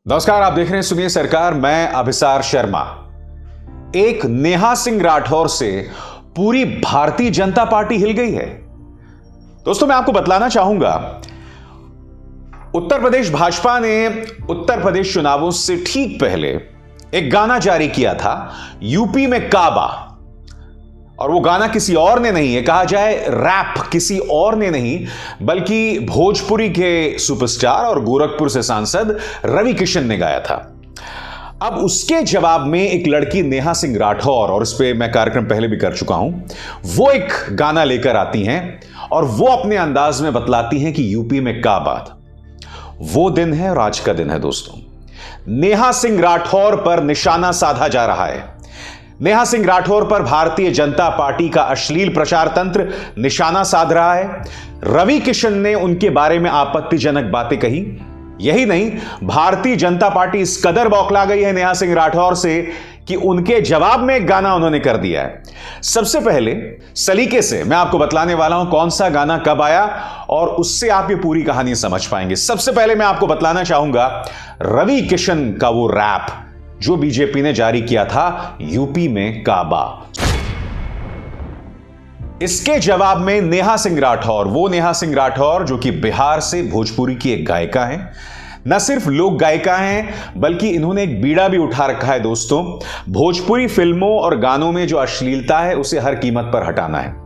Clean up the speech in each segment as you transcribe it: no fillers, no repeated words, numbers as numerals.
नमस्कार, आप देख रहे हैं सुनिए सरकार। मैं अभिसार शर्मा। एक नेहा सिंह राठौर से पूरी भारतीय जनता पार्टी हिल गई है। दोस्तों, मैं आपको बतलाना चाहूंगा, उत्तर प्रदेश भाजपा ने उत्तर प्रदेश चुनावों से ठीक पहले एक गाना जारी किया था, यूपी में काबा। और वो गाना किसी और ने नहीं है, कहा जाए रैप किसी और ने नहीं, बल्कि भोजपुरी के सुपरस्टार और गोरखपुर से सांसद रवि किशन ने गाया था। अब उसके जवाब में एक लड़की नेहा सिंह राठौर, और इस पे मैं कार्यक्रम पहले भी कर चुका हूं, वो एक गाना लेकर आती हैं और वो अपने अंदाज में बतलाती हैं कि यूपी में का बात। वो दिन है और आज का दिन है दोस्तों। नेहा सिंह राठौर पर निशाना साधा जा रहा है। नेहा सिंह राठौर पर भारतीय जनता पार्टी का अश्लील प्रचार तंत्र निशाना साध रहा है। रवि किशन ने उनके बारे में आपत्तिजनक बातें कही। यही नहीं, भारतीय जनता पार्टी इस कदर बौखला गई है नेहा सिंह राठौर से कि उनके जवाब में एक गाना उन्होंने कर दिया है। सबसे पहले सलीके से मैं आपको बतलाने वाला हूं कौन सा गाना कब आया, और उससे आप ये पूरी कहानी समझ पाएंगे। सबसे पहले मैं आपको बतलाना चाहूंगा रवि किशन का वो रैप जो बीजेपी ने जारी किया था, यूपी में काबा। इसके जवाब में नेहा सिंह राठौर, वो नेहा सिंह राठौर जो कि बिहार से भोजपुरी की एक गायिका हैं, न सिर्फ लोक गायिका हैं बल्कि इन्होंने एक बीड़ा भी उठा रखा है दोस्तों। भोजपुरी फिल्मों और गानों में जो अश्लीलता है उसे हर कीमत पर हटाना है।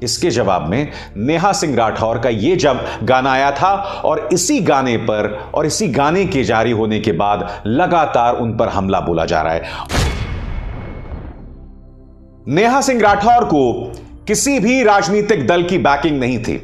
इसके जवाब में नेहा सिंह राठौर का यह जब गाना आया था, और इसी गाने पर और इसी गाने के जारी होने के बाद लगातार उन पर हमला बोला जा रहा है। नेहा सिंह राठौर को किसी भी राजनीतिक दल की बैकिंग नहीं थी,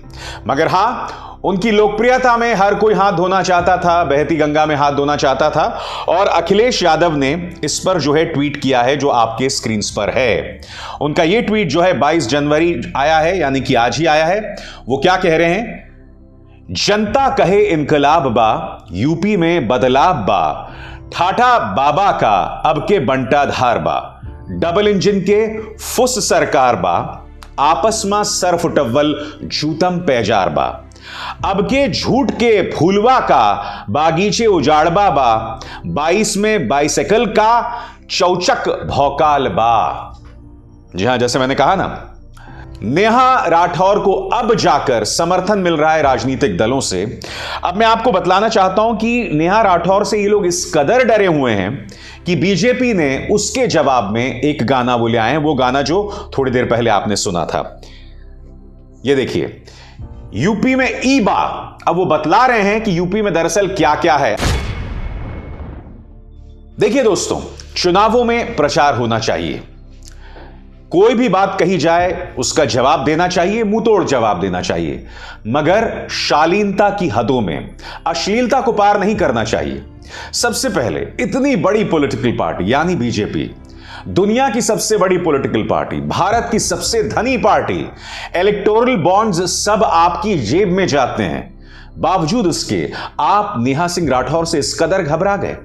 मगर हां, उनकी लोकप्रियता में हर कोई हाथ धोना चाहता था, बहती गंगा में हाथ धोना चाहता था। और अखिलेश यादव ने इस पर जो है ट्वीट किया है, जो आपके स्क्रीन पर है। उनका यह ट्वीट जो है 22 जनवरी आया है, यानी कि आज ही आया है। वो क्या कह रहे हैं? जनता कहे इनकलाब बा, यूपी में बदलाव बा, ठाठा बाबा का अब के बंटा धार बा, डबल इंजन के फुस सरकार बा, आपस में सरफ टव्वल जूतम पैजार बा, अब के झूठ के फूलवा का बागीचे उजाड़बा बा, 22 में बाइसाइकिल का चौचक भौकाल बा। जी हां, जैसे मैंने कहा ना, नेहा राठौर को अब जाकर समर्थन मिल रहा है राजनीतिक दलों से। अब मैं आपको बतलाना चाहता हूं कि नेहा राठौर से ये लोग इस कदर डरे हुए हैं कि बीजेपी ने उसके जवाब में एक गाना वो ले आए हैं, वो गाना जो थोड़ी देर पहले आपने सुना था। ये देखिए, यूपी में ईबा। अब वो बतला रहे हैं कि यूपी में दरअसल क्या क्या है। देखिए दोस्तों, चुनावों में प्रचार होना चाहिए। कोई भी बात कही जाए उसका जवाब देना चाहिए, मुंह तोड़ जवाब देना चाहिए, मगर शालीनता की हदों में, अश्लीलता को पार नहीं करना चाहिए। सबसे पहले, इतनी बड़ी पॉलिटिकल पार्टी यानी बीजेपी, दुनिया की सबसे बड़ी पॉलिटिकल पार्टी, भारत की सबसे धनी पार्टी, इलेक्टोरल बॉन्ड्स सब आपकी जेब में जाते हैं, बावजूद उसके आप नेहा सिंह राठौर से इस कदर घबरा गए।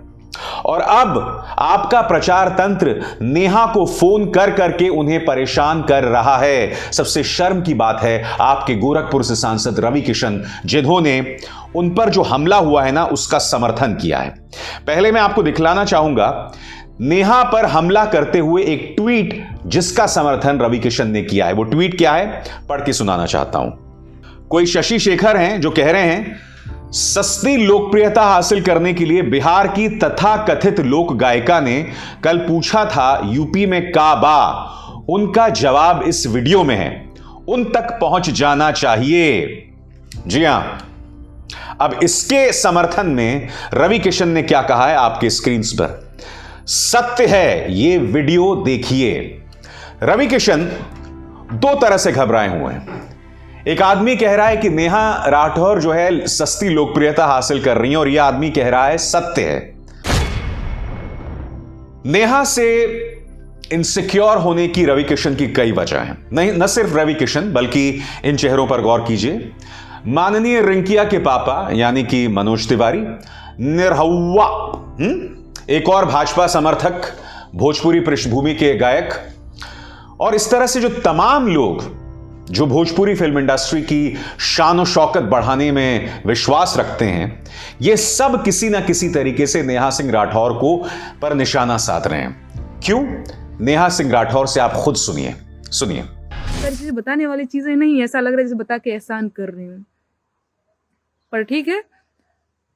और अब आपका प्रचार तंत्र नेहा को फोन कर करके उन्हें परेशान कर रहा है। सबसे शर्म की बात है, आपके गोरखपुर से सांसद रवि किशन, जिन्होंने उन पर जो हमला हुआ है ना, उसका समर्थन किया है। पहले मैं आपको दिखलाना चाहूंगा नेहा पर हमला करते हुए एक ट्वीट जिसका समर्थन रवि किशन ने किया है। वो ट्वीट क्या है, पढ़ के सुनाना चाहता हूं। कोई शशि शेखर हैं जो कह रहे हैं, सस्ती लोकप्रियता हासिल करने के लिए बिहार की तथाकथित लोक गायिका ने कल पूछा था यूपी में का बा। उनका जवाब इस वीडियो में है, उन तक पहुंच जाना चाहिए। जी हां, अब इसके समर्थन में रवि किशन ने क्या कहा है आपके स्क्रीन पर सत्य है, ये वीडियो देखिए। रवि किशन दो तरह से घबराए हुए हैं। एक आदमी कह रहा है कि नेहा राठौर जो है सस्ती लोकप्रियता हासिल कर रही है, और यह आदमी कह रहा है सत्य है। नेहा से इनसिक्योर होने की रवि किशन की कई वजह हैं। नहीं, न सिर्फ रवि किशन बल्कि इन चेहरों पर गौर कीजिए। माननीय रिंकिया के पापा यानी कि मनोज तिवारी, निरहुआ, एक और भाजपा समर्थक, भोजपुरी पृष्ठभूमि के गायक, और इस तरह से जो तमाम लोग जो भोजपुरी फिल्म इंडस्ट्री की शान और शौकत बढ़ाने में विश्वास रखते हैं, ये सब किसी ना किसी तरीके से नेहा सिंह राठौर को पर निशाना साध रहे हैं। क्यों? नेहा सिंह राठौर से आप खुद सुनिए। चीजें बताने वाली चीजें नहीं, ऐसा लग रहा है जैसे बता के एहसान कर रही हूँ, पर ठीक है,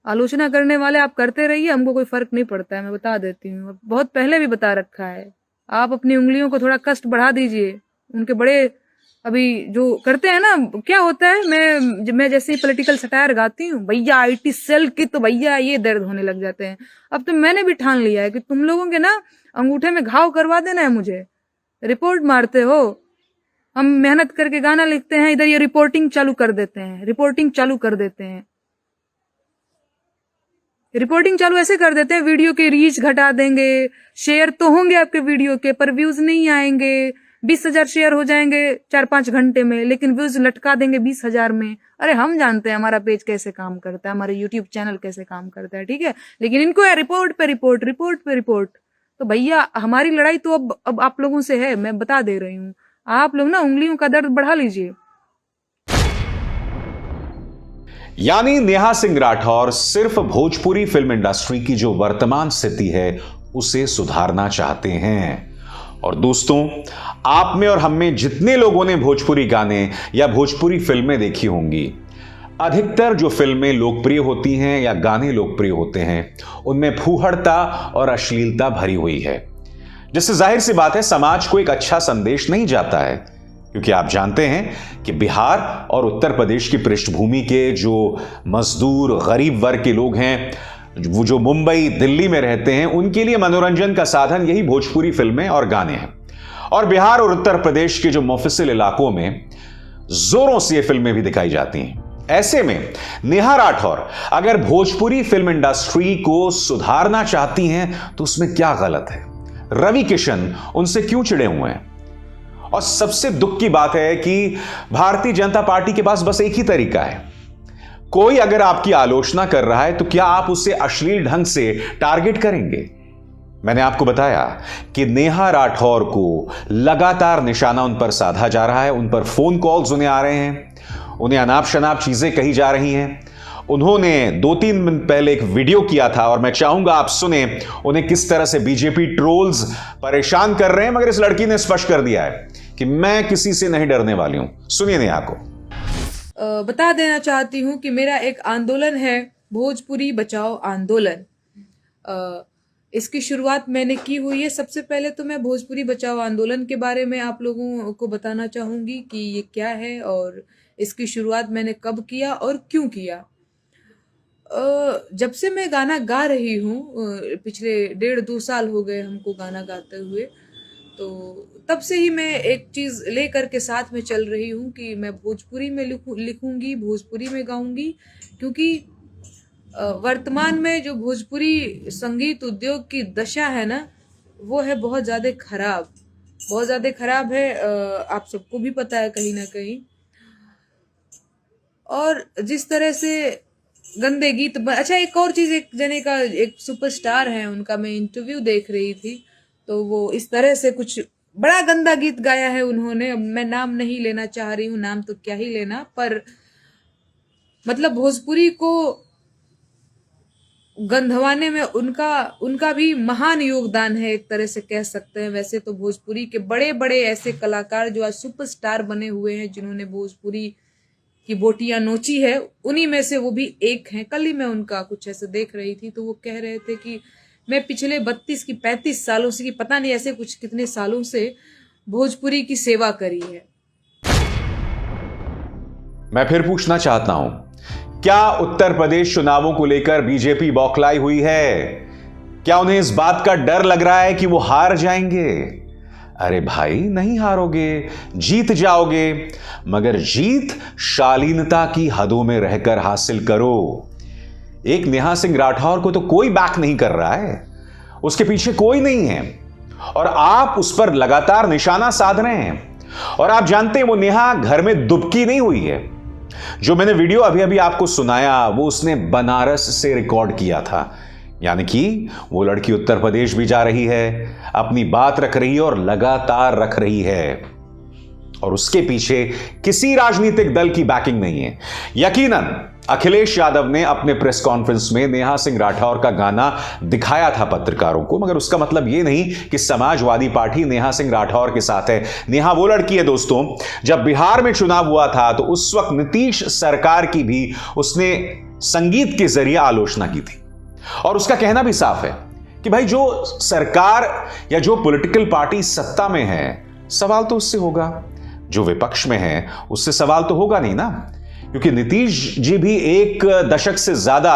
आलोचना करने वाले आप करते रहिए, हमको कोई फर्क नहीं पड़ता है। मैं बता देती हूँ, बहुत पहले भी बता रखा है, आप अपनी उंगलियों को थोड़ा कष्ट बढ़ा दीजिए। उनके बड़े अभी जो करते हैं ना, क्या होता है, मैं जैसे ही पॉलिटिकल सटायर गाती हूँ, भैया आईटी सेल की तो भैया ये दर्द होने लग जाते हैं। अब तो मैंने भी ठान लिया है कि तुम लोगों के ना अंगूठे में घाव करवा देना है, मुझे रिपोर्ट मारते हो। हम मेहनत करके गाना लिखते हैं, इधर ये रिपोर्टिंग चालू कर देते हैं। रिपोर्टिंग चालू ऐसे कर देते हैं, वीडियो के रीच घटा देंगे, शेयर तो होंगे आपके वीडियो के, पर व्यूज नहीं आएंगे। 20,000 शेयर हो जाएंगे 4-5 घंटे में, लेकिन व्यूज लटका देंगे 20,000 में। अरे हम जानते हैं हमारा पेज कैसे काम करता है, हमारे यूट्यूब चैनल कैसे काम करता है, ठीक है, लेकिन इनको है रिपोर्ट पे रिपोर्ट। तो भैया हमारी लड़ाई तो अब आप लोगों से है, मैं बता दे रही हूँ। आप लोग ना उंगलियों का दर्द बढ़ा लीजिए। यानी नेहा सिंह राठौर सिर्फ भोजपुरी फिल्म इंडस्ट्री की जो वर्तमान स्थिति है उसे सुधारना चाहते हैं। और दोस्तों, आप में और हम में जितने लोगों ने भोजपुरी गाने या भोजपुरी फिल्में देखी होंगी, अधिकतर जो फिल्में लोकप्रिय होती हैं या गाने लोकप्रिय होते हैं, उनमें फूहड़ता और अश्लीलता भरी हुई है, जिससे जाहिर सी बात है समाज को एक अच्छा संदेश नहीं जाता है। क्योंकि आप जानते हैं कि बिहार और उत्तर प्रदेश की पृष्ठभूमि के जो मजदूर गरीब वर्ग के लोग हैं, वो जो मुंबई दिल्ली में रहते हैं, उनके लिए मनोरंजन का साधन यही भोजपुरी फिल्में और गाने हैं। और बिहार और उत्तर प्रदेश के जो मुफस्सिल इलाकों में जोरों से ये फिल्में भी दिखाई जाती हैं। ऐसे में नेहा राठौर अगर भोजपुरी फिल्म इंडस्ट्री को सुधारना चाहती हैं तो उसमें क्या गलत है? रवि किशन उनसे क्यों चिढ़े हुए हैं? और सबसे दुख की बात है कि भारतीय जनता पार्टी के पास बस एक ही तरीका है। कोई अगर आपकी आलोचना कर रहा है तो क्या आप उसे अश्लील ढंग से टारगेट करेंगे? मैंने आपको बताया कि नेहा राठौर को लगातार निशाना उन पर साधा जा रहा है, उन पर फोन कॉल्स उन्हें आ रहे हैं, उन्हें अनाप शनाप चीजें कही जा रही हैं। उन्होंने 2-3 दिन पहले एक वीडियो किया था और मैं चाहूंगा आप सुने उन्हें किस तरह से बीजेपी ट्रोल्स परेशान कर रहे हैं, मगर इस लड़की ने स्पष्ट कर दिया है कि मैं किसी से नहीं डरने वाली हूं। सुनिए नेहा को। बता देना चाहती हूं कि मेरा एक आंदोलन है, भोजपुरी बचाओ आंदोलन। इसकी शुरुआत मैंने की हुई है। सबसे पहले तो मैं भोजपुरी बचाओ आंदोलन के बारे में आप लोगों को बताना चाहूंगी कि ये क्या है और इसकी शुरुआत मैंने कब किया और क्यों किया। जब से मैं गाना गा रही हूँ, पिछले 1.5-2 साल हो गए हमको गाना गाते हुए, तो तब से ही मैं एक चीज लेकर के साथ में चल रही हूँ कि मैं भोजपुरी में लिखूंगी, भोजपुरी में गाऊंगी। क्योंकि वर्तमान में जो भोजपुरी संगीत उद्योग की दशा है ना, वो है बहुत ज्यादा खराब है। आप सबको भी पता है कहीं ना कहीं। और जिस तरह से गंदे गीत अच्छा, एक और चीज, एक जने का एक सुपरस्टार है, उनका मैं इंटरव्यू देख रही थी, तो वो इस तरह से कुछ बड़ा गंदा गीत गाया है उन्होंने। मैं नाम नहीं लेना चाह रही हूँ, नाम तो क्या ही लेना, पर मतलब भोजपुरी को गंधवाने में उनका भी महान योगदान है, एक तरह से कह सकते हैं। वैसे तो भोजपुरी के बड़े बड़े ऐसे कलाकार जो आज सुपरस्टार बने हुए हैं, जिन्होंने भोजपुरी की बोटियां नोची है, उन्हीं में से वो भी एक हैं। कल ही मैं उनका कुछ ऐसे देख रही थी, तो वो कह रहे थे कि मैं पिछले 32 की 35 सालों से, कि पता नहीं ऐसे कुछ कितने सालों से भोजपुरी की सेवा करी है। मैं फिर पूछना चाहता हूं, क्या उत्तर प्रदेश चुनावों को लेकर बीजेपी बौखलाई हुई है? क्या उन्हें इस बात का डर लग रहा है कि वो हार जाएंगे? अरे भाई, नहीं हारोगे, जीत जाओगे, मगर जीत शालीनता की हदों में रहकर हासिल करो। एक नेहा सिंह राठौर को तो कोई बैक नहीं कर रहा है, उसके पीछे कोई नहीं है, और आप उस पर लगातार निशाना साध रहे हैं। और आप जानते हैं वो नेहा घर में दुबकी नहीं हुई है। जो मैंने वीडियो अभी अभी आपको सुनाया, वो उसने बनारस से रिकॉर्ड किया था। यानी कि वो लड़की उत्तर प्रदेश भी जा रही है, अपनी बात रख रही है और लगातार रख रही है। और उसके पीछे किसी राजनीतिक दल की बैकिंग नहीं है। यकीनन अखिलेश यादव ने अपने प्रेस कॉन्फ्रेंस में नेहा सिंह राठौर का गाना दिखाया था पत्रकारों को, मगर उसका मतलब यह नहीं कि समाजवादी पार्टी नेहा सिंह राठौर के साथ है। नेहा वो लड़की है दोस्तों, जब बिहार में चुनाव हुआ था तो उस वक्त नीतीश सरकार की भी उसने संगीत के जरिए आलोचना की थी, और उसका कहना भी साफ है कि भाई जो सरकार या जो पॉलिटिकल पार्टी सत्ता में है, सवाल तो उससे होगा, जो विपक्ष में है उससे सवाल तो होगा नहीं ना, क्योंकि नीतीश जी भी 1 दशक से ज्यादा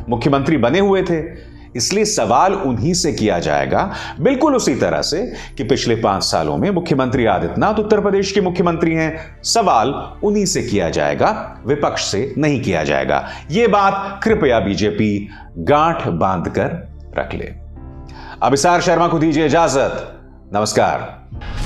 मुख्यमंत्री बने हुए थे, इसलिए सवाल उन्हीं से किया जाएगा, बिल्कुल उसी तरह से कि पिछले 5 सालों में मुख्यमंत्री आदित्यनाथ उत्तर प्रदेश के मुख्यमंत्री हैं, सवाल उन्हीं से किया जाएगा, विपक्ष से नहीं किया जाएगा। यह बात कृपया बीजेपी गांठ बांधकर रख ले। अभिसार शर्मा को दीजिए इजाजत। नमस्कार।